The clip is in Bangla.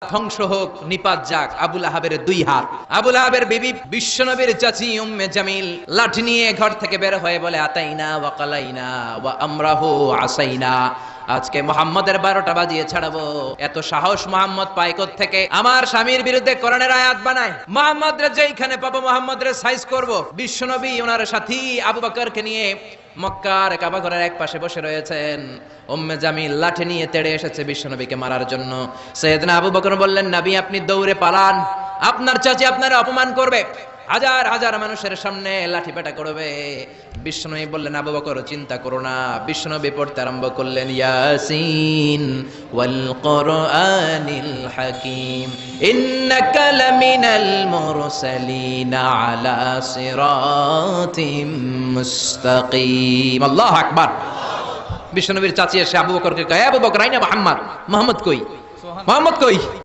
ধ্বংস হোক, নিপাত যাক আবুল আহাবের দুই হাত। আবুল আহাবের বিবি বিশ্বনবীর চাচি উম্মে জামিল লাঠি নিয়ে ঘর থেকে বের হয়ে বলে, আতাইনা ওয়া কালাইনা ওয়া আমরাহু আসাইনা। আজকে মুহাম্মাদের 12টা বাজিয়ে ছাড়াবো। এত সাহস মুহাম্মদ পায় কোথা থেকে? আমার স্বামীর বিরুদ্ধে কোরআনের আয়াত বানায়। মুহাম্মদরে যেইখানে পাবো মুহাম্মদরে সাইজ করব। বিশ্বনবী ওনার সাথী আবু বকরকে নিয়ে মক্কার কাবা ঘরের এক পাশে বসে রয়েছেন। উম্মে জামিল লাঠি নিয়ে তেড়ে এসেছে বিশ্বনবীকে মারার জন্য। সাইয়েদনা আবু বকর বললেন, নবী আপনি দৌড়ে পালান, আপনার চাচি আপনার অপমান করবে, হাজার হাজার মানুষের সামনে লাঠি পেটা করবে। বিশ্বনবী বললেন, আবু বকর চিন্তা করো না। বিশ্বনবী পড়তে আরম্ভ করলেন, ইয়াসিন ওয়াল কুরআনিল হাকীম ইন্নাকা লামিনাল মুরসালিন আলা সিরাতিম মুস্তাকিম। আল্লাহু আকবার। বিশ্বনবীর চাচি এসে আবু বকরকে কয়, আবু বকর আইনা মুহাম্মদ, মুহাম্মদ কই, মুহাম্মদ কই?